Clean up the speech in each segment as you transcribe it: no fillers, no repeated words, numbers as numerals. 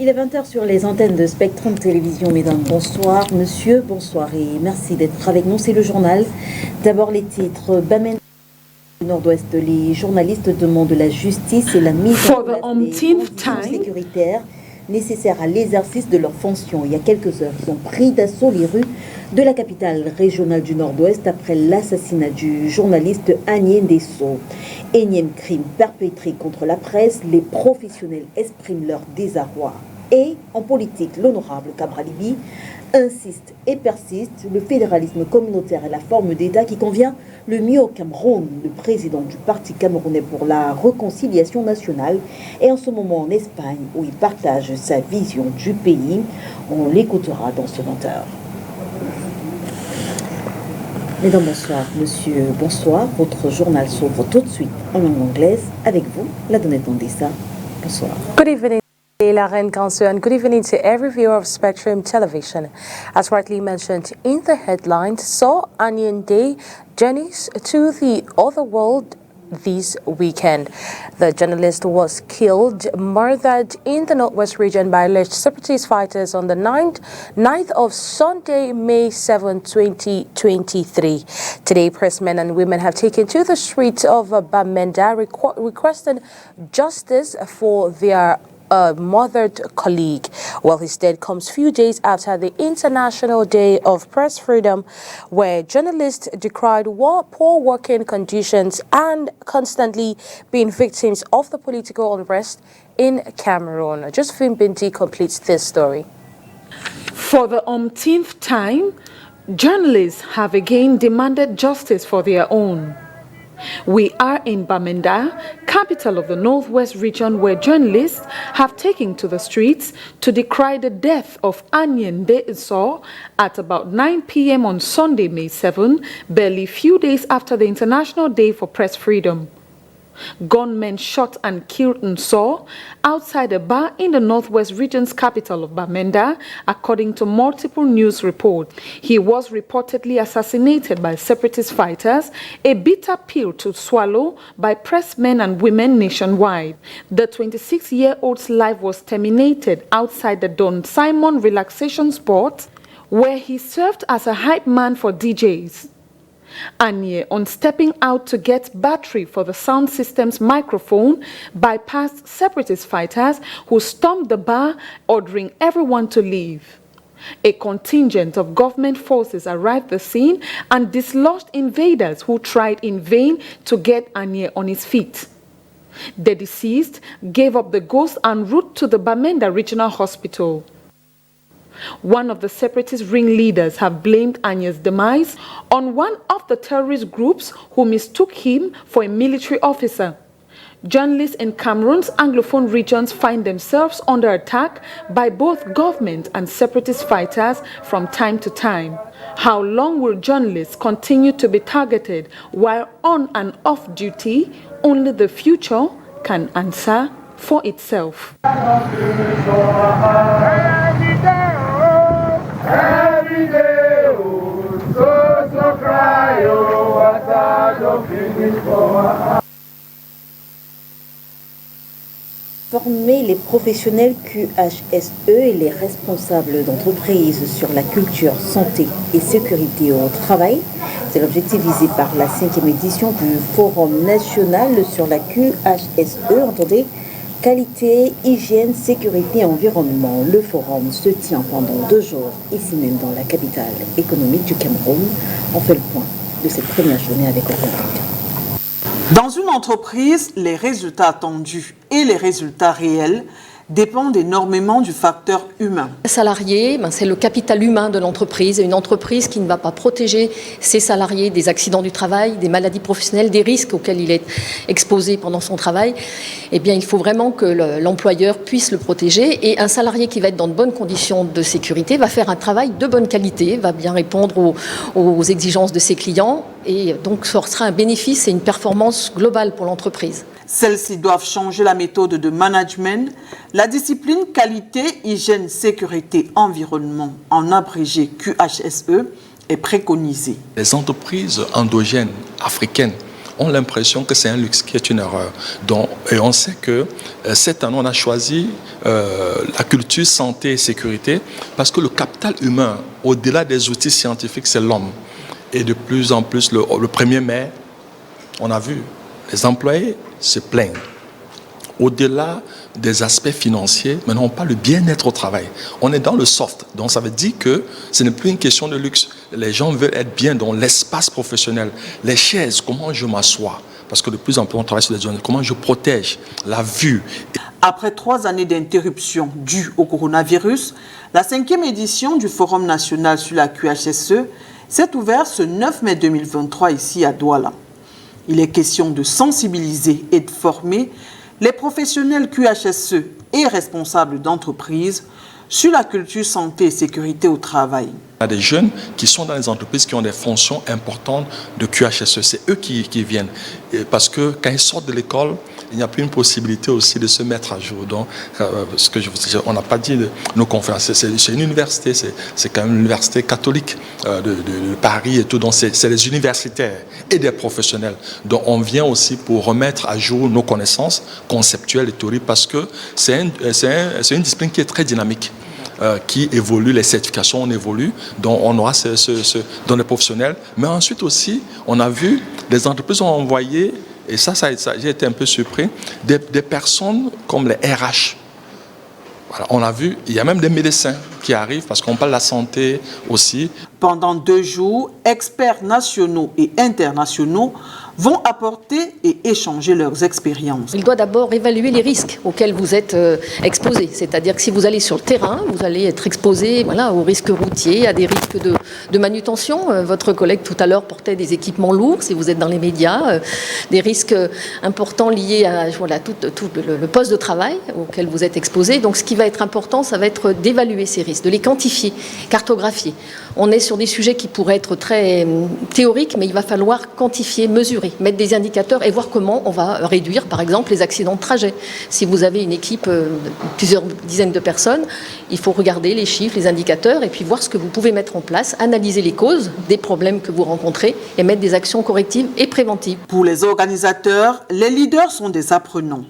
Il est 20h sur les antennes de Spectrum Télévision. Mesdames, bonsoir. Monsieur, bonsoir et merci d'être avec nous. C'est le journal. D'abord les titres. Bamenda du Nord-Ouest, les journalistes demandent la justice et la mise en place des conditions sécuritaires nécessaires à l'exercice de leurs fonctions. Il y a quelques heures, ils ont pris d'assaut les rues de la capitale régionale du Nord-Ouest après l'assassinat du journaliste Agnès Ndesso. Énième crime perpétré contre la presse, les professionnels expriment leur désarroi. Et en politique, l'honorable Cabralibi insiste et persiste, le fédéralisme communautaire est la forme d'État qui convient le mieux au Cameroun. Le président du parti camerounais pour la réconciliation nationale est en ce moment en Espagne où il partage sa vision du pays. On l'écoutera dans ce 20h. Mesdames, bonsoir. Monsieur, bonsoir. Votre journal s'ouvre tout de suite en langue anglaise. Avec vous, la Donnette Ondessa. Bonsoir. Good evening. La Reine Council, and good evening to every viewer of Spectrum Television. As rightly mentioned in the headlines, saw Onion Day journeys to the other world this weekend. The journalist was killed, murdered in the Northwest region by alleged separatist fighters on the 9th of Sunday, May 7, 2023. Today, pressmen and women have taken to the streets of Bamenda requesting justice for their murdered colleague. Well, his death comes few days after the International Day of Press Freedom, where journalists decried poor working conditions and constantly being victims of the political unrest in Cameroon. Josephine Binti completes this story. For the umpteenth time, journalists have again demanded justice for their own. We are in Bamenda, capital of the Northwest region, where journalists have taken to the streets to decry the death of Agnès Ndesso at about 9 p.m. on Sunday, May 7, barely few days after the International Day for Press Freedom. Gunmen shot and killed Nso outside a bar in the Northwest region's capital of Bamenda, according to multiple news reports. He was reportedly assassinated by separatist fighters, a bitter pill to swallow by pressmen and women nationwide. The 26-year-old's life was terminated outside the Don Simon relaxation spot, where he served as a hype man for DJs. Anye, on stepping out to get battery for the sound system's microphone, bypassed separatist fighters who stormed the bar, ordering everyone to leave. A contingent of government forces arrived at the scene and dislodged invaders who tried in vain to get Anye on his feet. The deceased gave up the ghost en route to the Bamenda Regional Hospital. One of the separatist ringleaders have blamed Agnes's demise on one of the terrorist groups who mistook him for a military officer. Journalists in Cameroon's Anglophone regions find themselves under attack by both government and separatist fighters from time to time. How long will journalists continue to be targeted while on and off duty? Only the future can answer for itself. Every day, oh, so cry, oh, what I don't finish for. Former les professionnels QHSE et les responsables d'entreprises sur la culture, santé et sécurité au travail. C'est l'objectif visé par la 5e édition du Forum national sur la QHSE, entendez, qualité, hygiène, sécurité et environnement. Le forum se tient pendant 2 jours, ici même dans la capitale économique du Cameroun. On fait le point de cette première journée avec Orientation. Dans une entreprise, les résultats attendus et les résultats réels dépendent énormément du facteur humain. Les salariés, c'est le capital humain de l'entreprise. Et une entreprise qui ne va pas protéger ses salariés des accidents du travail, des maladies professionnelles, des risques auxquels il est exposé pendant son travail, eh bien, il faut vraiment que l'employeur puisse le protéger. Et un salarié qui va être dans de bonnes conditions de sécurité va faire un travail de bonne qualité, va bien répondre aux exigences de ses clients. Et donc, ce sera un bénéfice et une performance globale pour l'entreprise. Celles-ci doivent changer la méthode de management, la discipline qualité, hygiène, sécurité, environnement, en abrégé QHSE, est préconisée. Les entreprises endogènes africaines ont l'impression que c'est un luxe qui est une erreur. Donc, et on sait que cette année, on a choisi la culture santé et sécurité parce que le capital humain, au-delà des outils scientifiques, c'est l'homme. Et de plus en plus, le 1er mai, on a vu, les employés se plaignent. Au-delà des aspects financiers, maintenant on parle du bien-être au travail. On est dans le soft, donc ça veut dire que ce n'est plus une question de luxe. Les gens veulent être bien dans l'espace professionnel. Les chaises, comment je m'assois? Parce que de plus en plus on travaille sur les zones, comment je protège la vue. Après 3 années d'interruption dues au coronavirus, la 5e édition du Forum national sur la QHSE s'est ouverte ce 9 mai 2023 ici à Douala. Il est question de sensibiliser et de former les professionnels QHSE et responsables d'entreprises sur la culture santé et sécurité au travail. Il y a des jeunes qui sont dans les entreprises qui ont des fonctions importantes de QHSE. C'est eux qui viennent. Parce que quand ils sortent de l'école, il n'y a plus une possibilité aussi de se mettre à jour. Donc, on n'a pas dit de nos conférences. C'est une université, c'est quand même l'université catholique de Paris et tout. Donc, c'est les universitaires et des professionnels. Donc, on vient aussi pour remettre à jour nos connaissances conceptuelles et théoriques parce que c'est une discipline qui est très dynamique. Qui évolue, les certifications, on évolue, donc on aura dans les professionnels. Mais ensuite aussi, on a vu, les entreprises ont envoyé, et ça j'ai été un peu surpris, des personnes comme les RH. Voilà, on a vu, il y a même des médecins qui arrivent parce qu'on parle de la santé aussi. Pendant 2 jours, experts nationaux et internationaux vont apporter et échanger leurs expériences. Il doit d'abord évaluer les risques auxquels vous êtes exposés. C'est-à-dire que si vous allez sur le terrain, vous allez être exposé aux risques routiers, à des risques de manutention. Votre collègue tout à l'heure portait des équipements lourds, si vous êtes dans les médias, des risques importants liés à tout le poste de travail auquel vous êtes exposé. Donc ce qui va être important, ça va être d'évaluer ces risques, de les quantifier, cartographier. On est sur des sujets qui pourraient être très théoriques, mais il va falloir quantifier, mesurer, mettre des indicateurs et voir comment on va réduire, par exemple, les accidents de trajet. Si vous avez une équipe de plusieurs dizaines de personnes, il faut regarder les chiffres, les indicateurs et puis voir ce que vous pouvez mettre en place, analyser les causes des problèmes que vous rencontrez et mettre des actions correctives et préventives. Pour les organisateurs, les leaders sont des apprenants.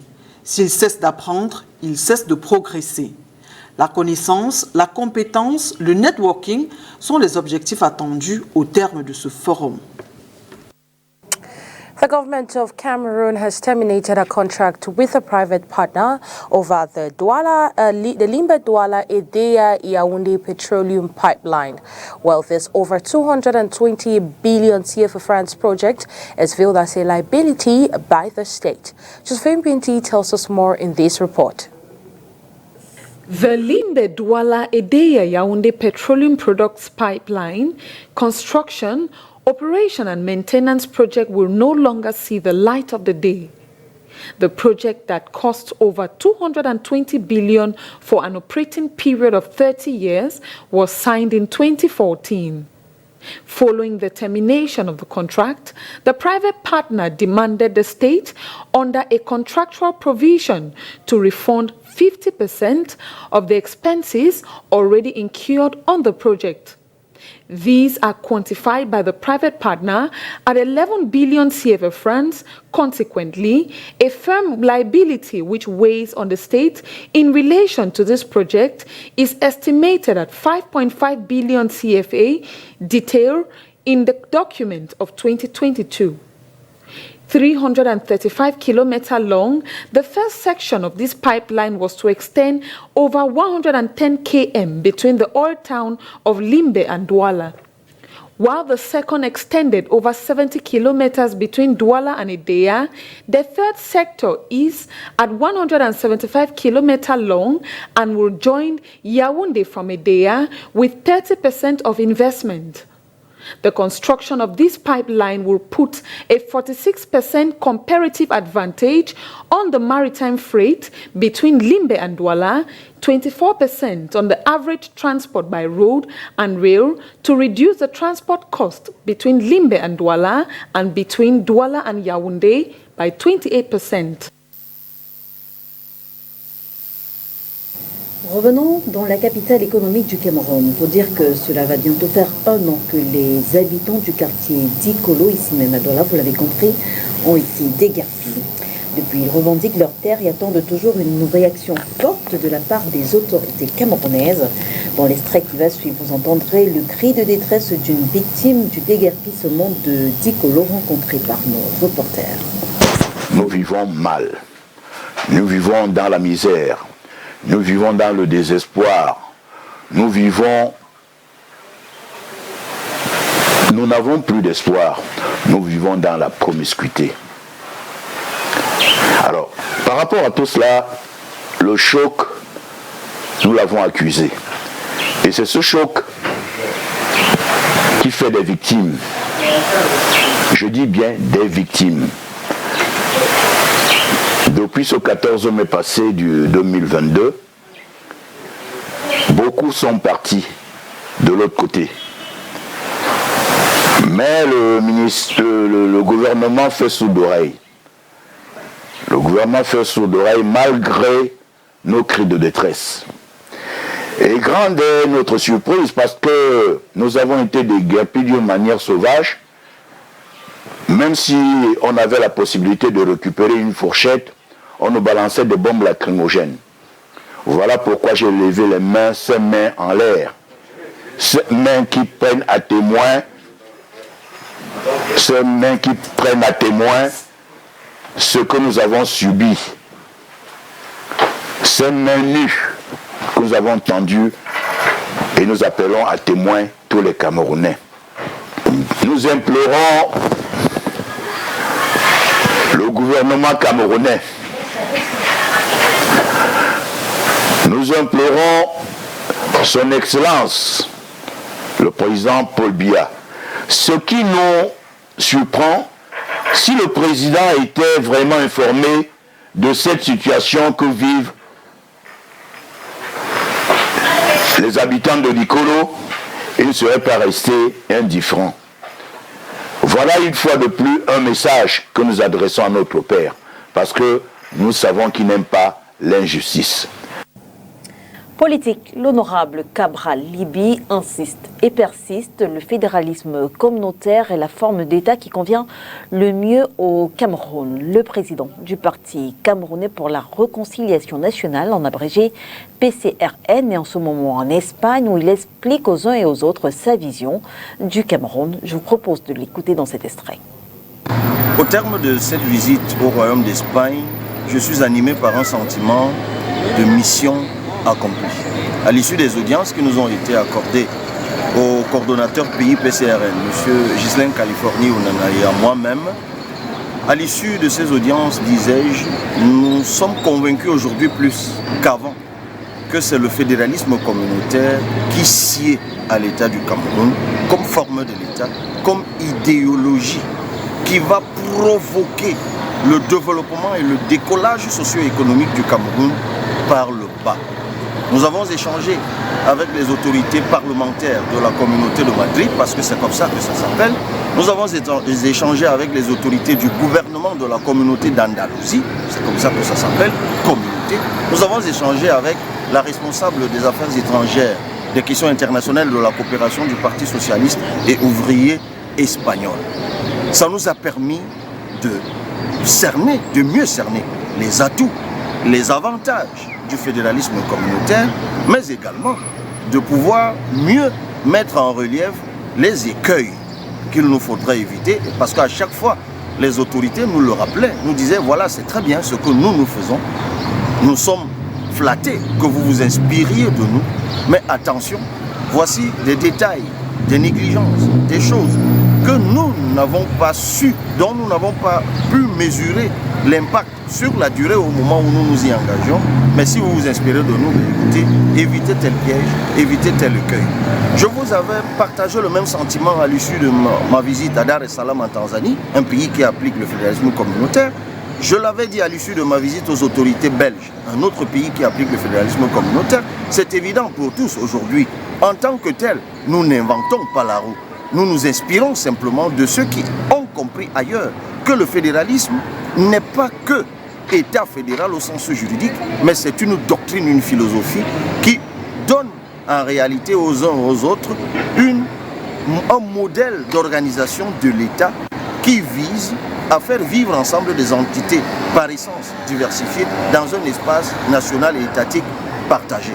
S'ils cessent d'apprendre, ils cessent de progresser. La connaissance, la compétence, le networking sont les objectifs attendus au terme de ce forum. The government of Cameroon has terminated a contract with a private partner over the Limbe-Douala-Edea-Yaoundé petroleum pipeline. Well, this over 220 billion CFA francs project is viewed as a liability by the state. Josephine Binti tells us more in this report. The Limbe-Douala-Edea-Yaoundé petroleum products pipeline construction, operation and maintenance project will no longer see the light of the day. The project that cost over 220 billion for an operating period of 30 years was signed in 2014. Following the termination of the contract, the private partner demanded the state, under a contractual provision, to refund 50% of the expenses already incurred on the project. These are quantified by the private partner at 11 billion CFA francs. Consequently, a firm liability which weighs on the state in relation to this project is estimated at 5.5 billion CFA, detailed in the document of 2022. 335 kilometers long, the first section of this pipeline was to extend over 110 km between the old town of Limbe and Douala, while the second extended over 70 kilometers between Douala and Edea. The third sector is at 175 kilometers long and will join Yaoundé from Edea with 30% of investment. The construction of this pipeline will put a 46% comparative advantage on the maritime freight between Limbe and Douala, 24% on the average transport by road and rail, to reduce the transport cost between Limbe and Douala and between Douala and Yaoundé by 28%. Revenons dans la capitale économique du Cameroun. Il faut dire que cela va bientôt faire 1 an que les habitants du quartier d'Ikolo, ici même à Douala, vous l'avez compris, ont été déguerpis. Depuis, ils revendiquent leurs terres et attendent toujours une réaction forte de la part des autorités camerounaises. Dans l'extrait qui va suivre, vous entendrez le cri de détresse d'une victime du déguerpissement de d'Ikolo rencontré par nos reporters. Nous vivons mal. Nous vivons dans la misère. Nous vivons dans le désespoir. Nous n'avons plus d'espoir. Nous vivons dans la promiscuité. Alors, par rapport à tout cela, le choc, nous l'avons accusé. Et c'est ce choc qui fait des victimes. Je dis bien des victimes. Depuis ce 14 mai passé du 2022, beaucoup sont partis de l'autre côté. Mais le gouvernement fait sourd d'oreille. Le gouvernement fait sourd d'oreille malgré nos cris de détresse. Et grande est notre surprise parce que nous avons été déguerpis d'une manière sauvage. Même si on avait la possibilité de récupérer une fourchette, on nous balançait des bombes lacrymogènes. Voilà pourquoi j'ai levé les mains, ces mains en l'air. Ces mains qui prennent à témoin, ces mains qui prennent à témoin ce que nous avons subi. Ces mains nues que nous avons tendues et nous appelons à témoin tous les Camerounais. Nous implorons le gouvernement camerounais. Nous implorons son Excellence, le président Paul Biya. Ce qui nous surprend, si le président était vraiment informé de cette situation que vivent les habitants de l'Ikolo, il ne serait pas resté indifférent. Voilà une fois de plus un message que nous adressons à notre Père, parce que nous savons qu'il n'aime pas l'injustice. Politique, l'honorable Cabral Liby insiste et persiste. Le fédéralisme communautaire est la forme d'État qui convient le mieux au Cameroun. Le président du parti camerounais pour la réconciliation nationale, en abrégé PCRN, est en ce moment en Espagne où il explique aux uns et aux autres sa vision du Cameroun. Je vous propose de l'écouter dans cet extrait. Au terme de cette visite au Royaume d'Espagne, je suis animé par un sentiment de mission accompli. À l'issue des audiences qui nous ont été accordées au coordonnateur pays PCRN, M. Ghislain Californie Onana et à moi-même, à l'issue de ces audiences, disais-je, nous sommes convaincus aujourd'hui plus qu'avant que c'est le fédéralisme communautaire qui sied à l'État du Cameroun comme forme de l'État, comme idéologie qui va provoquer le développement et le décollage socio-économique du Cameroun par le bas. Nous avons échangé avec les autorités parlementaires de la communauté de Madrid, parce que c'est comme ça que ça s'appelle. Nous avons échangé avec les autorités du gouvernement de la communauté d'Andalousie, c'est comme ça que ça s'appelle, communauté. Nous avons échangé avec la responsable des affaires étrangères, des questions internationales de la coopération du Parti socialiste et ouvrier espagnol. Ça nous a permis de cerner, de mieux cerner les atouts, les avantages du fédéralisme communautaire, mais également de pouvoir mieux mettre en relief les écueils qu'il nous faudrait éviter, parce qu'à chaque fois, les autorités nous le rappelaient, nous disaient, voilà, c'est très bien ce que nous faisons, nous sommes flattés que vous vous inspiriez de nous, mais attention, voici des détails, des négligences, des choses que nous n'avons pas su, dont nous n'avons pas pu mesurer l'impact sur la durée au moment où nous nous y engageons. Mais si vous vous inspirez de nous, écoutez, évitez tel piège, évitez tel écueil. Je vous avais partagé le même sentiment à l'issue de ma visite à Dar es Salaam en Tanzanie, un pays qui applique le fédéralisme communautaire. Je l'avais dit à l'issue de ma visite aux autorités belges, un autre pays qui applique le fédéralisme communautaire. C'est évident pour tous aujourd'hui. En tant que tel, nous n'inventons pas la roue. Nous nous inspirons simplement de ceux qui ont compris ailleurs que le fédéralisme n'est pas que État fédéral au sens juridique, mais c'est une doctrine, une philosophie qui donne en réalité aux uns aux autres un modèle d'organisation de l'État qui vise à faire vivre ensemble des entités par essence diversifiées dans un espace national et étatique partagé.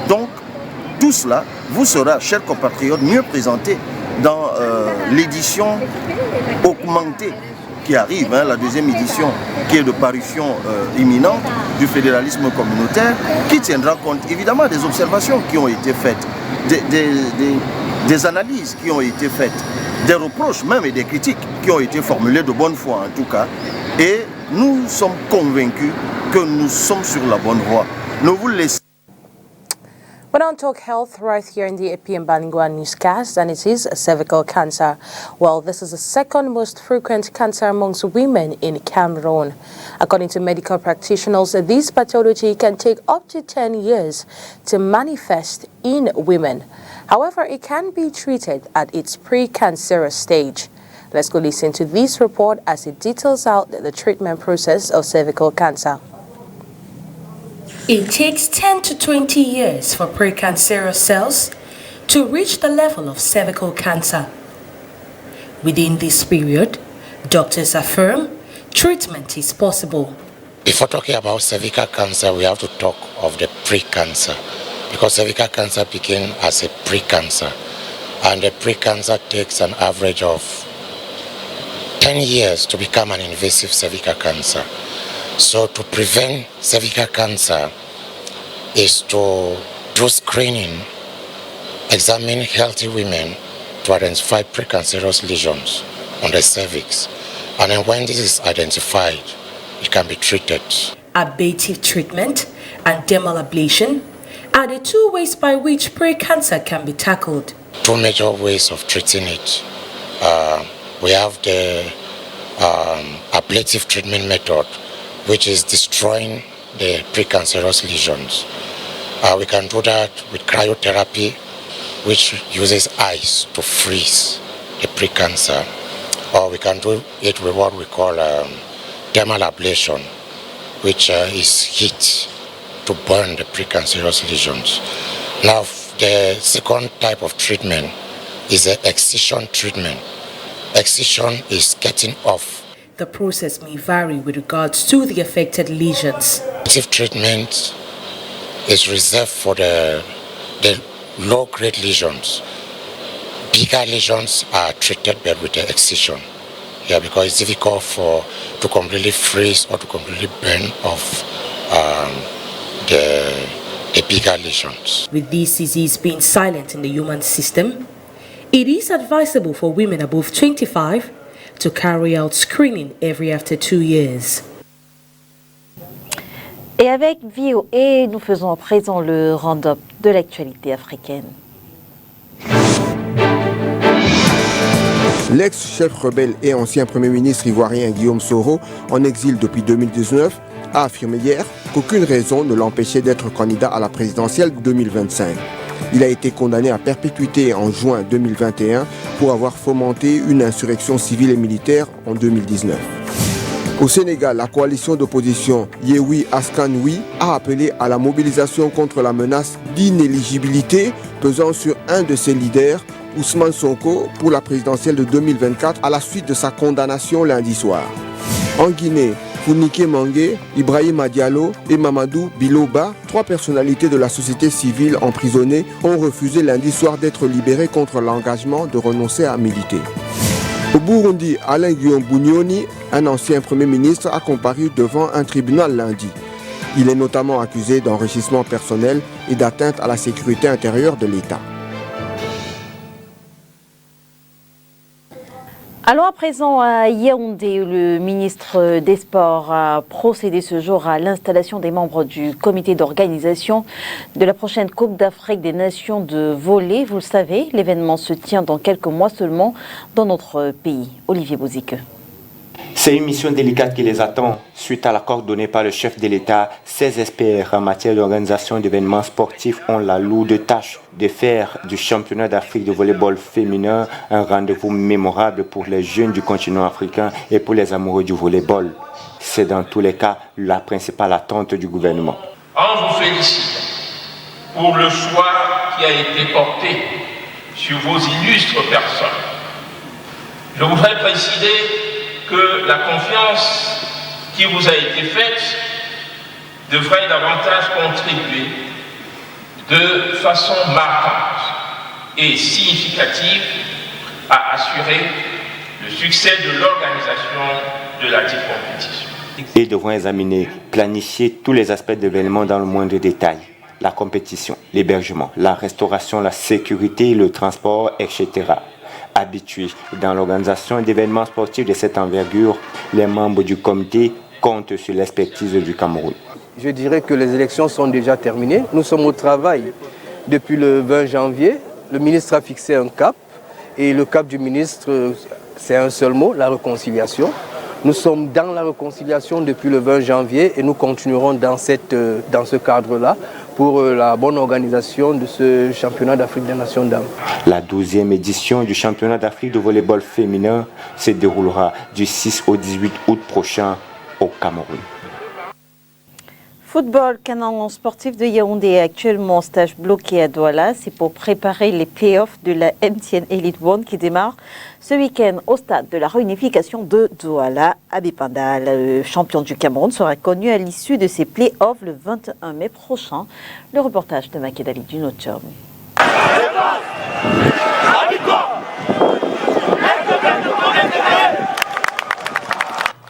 Donc, tout cela vous sera, chers compatriotes, mieux présenté dans l'édition augmentée qui arrive, la deuxième édition qui est de parution imminente du fédéralisme communautaire, qui tiendra compte évidemment des observations qui ont été faites, des analyses qui ont été faites, des reproches même et des critiques qui ont été formulées de bonne foi en tout cas. Et nous sommes convaincus que nous sommes sur la bonne voie. Nous vous laissons. We don't talk health right here in the APM Bilingual newscast, and it is cervical cancer. Well, this is the second most frequent cancer amongst women in Cameroon. According to medical practitioners, this pathology can take up to 10 years to manifest in women. However, it can be treated at its pre-cancerous stage. Let's go listen to this report as it details out the treatment process of cervical cancer. It takes 10 to 20 years for precancerous cells to reach the level of cervical cancer. Within this period, doctors affirm treatment is possible. Before talking about cervical cancer, we have to talk of the pre-cancer, because cervical cancer began as a pre-cancer, and the pre-cancer takes an average of 10 years to become an invasive cervical cancer. So to prevent cervical cancer is to do screening, examine healthy women to identify precancerous lesions on the cervix. And then when this is identified, it can be treated. Ablative treatment and dermal ablation are the two ways by which precancer can be tackled. Two major ways of treating it. We have the ablative treatment method, which is destroying the precancerous lesions. We can do that with cryotherapy, which uses ice to freeze the precancer. Or we can do it with what we call thermal ablation, which is heat to burn the precancerous lesions. Now, the second type of treatment is the excision treatment. Excision is getting off. The process may vary with regards to the affected lesions. Active treatment is reserved for the low-grade lesions. Bigger lesions are treated better with the excision. Yeah, because it's difficult to completely freeze or to completely burn off the bigger lesions. With this disease being silent in the human system, it is advisable for women above 25 to carry out screening every after 2 years. Et avec VOA, nous faisons à présent le round-up de l'actualité africaine. L'ex-chef rebelle et ancien Premier ministre ivoirien Guillaume Soro, en exil depuis 2019, a affirmé hier qu'aucune raison ne l'empêchait d'être candidat à la présidentielle 2025. Il a été condamné à perpétuité en juin 2021 pour avoir fomenté une insurrection civile et militaire en 2019. Au Sénégal, la coalition d'opposition Yewwi Askan Wi a appelé à la mobilisation contre la menace d'inéligibilité pesant sur un de ses leaders, Ousmane Sonko, pour la présidentielle de 2024 à la suite de sa condamnation lundi soir. En Guinée, Founike Mangue, Ibrahima Diallo et Mamadou Biloba, 3 personnalités de la société civile emprisonnées, ont refusé lundi soir d'être libérés contre l'engagement de renoncer à militer. Au Burundi, Alain Guillaume Bunyoni, un ancien Premier ministre, a comparu devant un tribunal lundi. Il est notamment accusé d'enrichissement personnel et d'atteinte à la sécurité intérieure de l'État. Allons à présent à Yaoundé, où le ministre des Sports a procédé ce jour à l'installation des membres du comité d'organisation de la prochaine Coupe d'Afrique des Nations de volley. Vous le savez, l'événement se tient dans quelques mois seulement dans notre pays. Olivier Bozique. C'est une mission délicate qui les attend. Suite à l'accord donné par le chef de l'État, 16 experts en matière d'organisation d'événements sportifs ont la lourde tâche de faire du championnat d'Afrique de volleyball féminin un rendez-vous mémorable pour les jeunes du continent africain et pour les amoureux du volleyball. C'est dans tous les cas la principale attente du gouvernement. On vous félicite pour le choix qui a été porté sur vos illustres personnes. Je voudrais préciser que la confiance qui vous a été faite devrait davantage contribuer de façon marquante et significative à assurer le succès de l'organisation de la dite compétition. Ils devront examiner, planifier tous les aspects de l'événement dans le moindre détail. La compétition, l'hébergement, la restauration, la sécurité, le transport, etc. Habitués dans l'organisation d'événements sportifs de cette envergure, les membres du comité comptent sur l'expertise du Cameroun. Je dirais que les élections sont déjà terminées. Nous sommes au travail depuis le 20 janvier. Le ministre a fixé un cap et le cap du ministre, c'est un seul mot, la réconciliation. Nous sommes dans la réconciliation depuis le 20 janvier et nous continuerons dans ce cadre-là pour la bonne organisation de ce championnat d'Afrique des Nations dames. La 12e édition du championnat d'Afrique de volleyball féminin se déroulera du 6 au 18 août prochain au Cameroun. Football, Canon sportif de Yaoundé est actuellement en stage bloqué à Douala. C'est pour préparer les playoffs de la MTN Elite One qui démarre ce week-end au stade de la réunification de Douala à Bipanda. Le champion du Cameroun sera connu à l'issue de ces playoffs le 21 mai prochain. Le reportage de Makedali du Notium.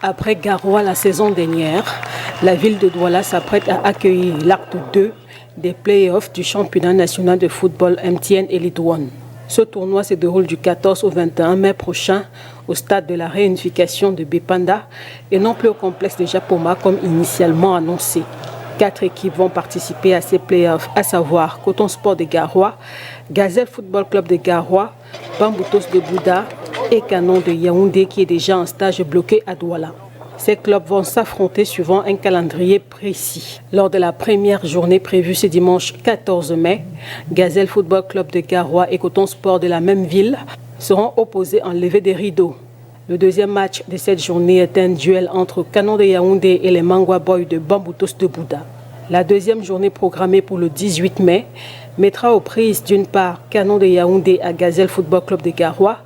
Après Garoua la saison dernière, la ville de Douala s'apprête à accueillir l'acte 2 des playoffs du championnat national de football MTN Elite One. Ce tournoi se déroule du 14 au 21 mai prochain au stade de la réunification de Bipanda et non plus au complexe de Japoma comme initialement annoncé. 4 équipes vont participer à ces playoffs, à savoir Coton Sport de Garoua, Gazelle Football Club de Garoua, Bamboutos de Bouddha et Canon de Yaoundé qui est déjà en stage bloqué à Douala. Ces clubs vont s'affronter suivant un calendrier précis. Lors de la première journée prévue ce dimanche 14 mai, Gazelle Football Club de Garoua et Coton Sport de la même ville seront opposés en levée des rideaux. Le deuxième match de cette journée est un duel entre Canon de Yaoundé et les Mangwa Boys de Bamboutos de Bouddha. La deuxième journée programmée pour le 18 mai mettra aux prises d'une part Canon de Yaoundé à Gazelle Football Club de Garoua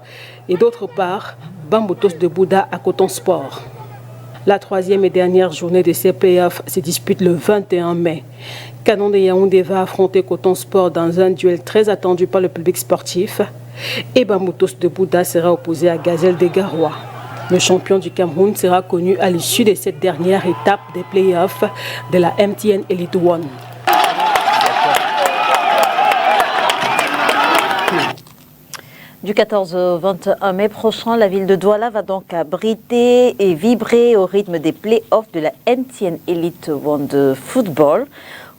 et d'autre part Bamboutos de Bouddha à Coton Sport. La troisième et dernière journée de ces playoffs se dispute le 21 mai. Canon de Yaoundé va affronter Coton Sport dans un duel très attendu par le public sportif et Bamboutos de Bouddha sera opposé à Gazelle de Garoua. Le champion du Cameroun sera connu à l'issue de cette dernière étape des playoffs de la MTN Elite One. Du 14 au 21 mai prochain, la ville de Douala va donc abriter et vibrer au rythme des playoffs de la MTN Elite One de football.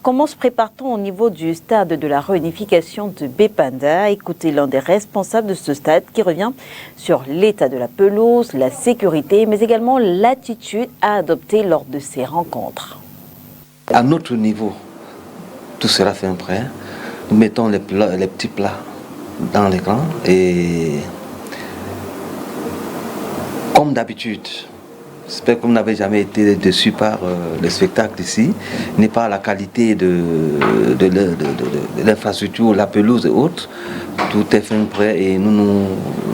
Comment se prépare-t-on au niveau du stade de la réunification de Bipanda? Écoutez l'un des responsables de ce stade qui revient sur l'état de la pelouse, la sécurité, mais également l'attitude à adopter lors de ces rencontres. À notre niveau, tout sera fait prêt. Nous mettons les petits plats dans l'écran et comme d'habitude, j'espère que vous n'avez jamais été déçu par le spectacle ici, n'est pas la qualité de l'infrastructure, la pelouse et autres. Tout est fait prêt et nous nous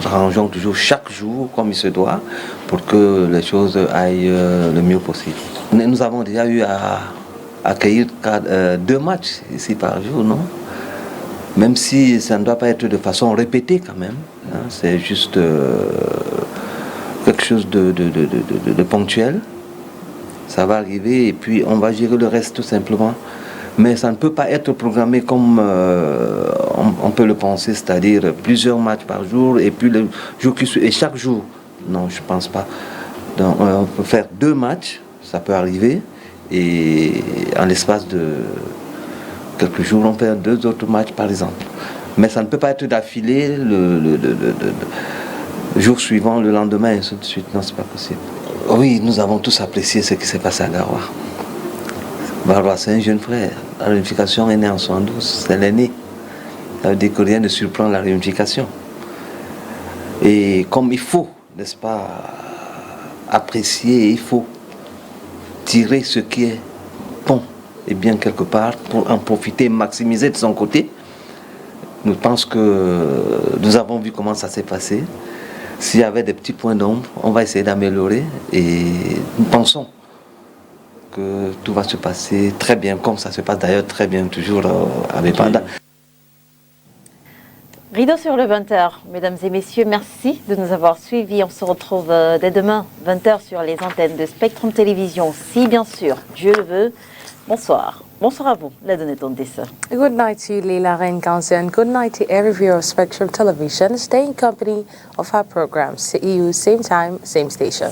arrangeons toujours chaque jour comme il se doit pour que les choses aillent le mieux possible. Nous avons déjà eu à accueillir 2 matchs ici par jour, non? Même si ça ne doit pas être de façon répétée quand même, hein, c'est juste quelque chose de ponctuel. Ça va arriver et puis on va gérer le reste tout simplement. Mais ça ne peut pas être programmé comme on peut le penser, c'est-à-dire plusieurs matchs par jour et puis le jour qui suit, et chaque jour. Non, je ne pense pas. Donc, on peut faire 2 matchs, ça peut arriver, et en l'espace de quelques jours, on fait 2 autres matchs par exemple. Mais ça ne peut pas être d'affilée le jour suivant, le lendemain, et ainsi de suite. Non, c'est pas possible. Oui, nous avons tous apprécié ce qui s'est passé à Garoua. Garoua, c'est un jeune frère. La réunification est née en 72, c'est l'aîné. Ça veut dire que rien ne surprend la réunification. Et comme il faut, n'est-ce pas, apprécier, il faut tirer ce qui est bon et bien quelque part pour en profiter, maximiser de son côté. Nous pensons que nous avons vu comment ça s'est passé. S'il y avait des petits points d'ombre, on va essayer d'améliorer et nous pensons que tout va se passer très bien, comme ça se passe d'ailleurs très bien toujours avec Panda. Rideau sur le 20h. Mesdames et messieurs, merci de nous avoir suivis. On se retrouve dès demain, 20h, sur les antennes de Spectrum Télévision, si bien sûr Dieu le veut. Bonsoir. Bonsoir à vous, la donnée Tondessa. Good night to you, Leila Renkanse, and good night to every viewer of Spectrum Television. Stay in company of our programs. See you same time, same station.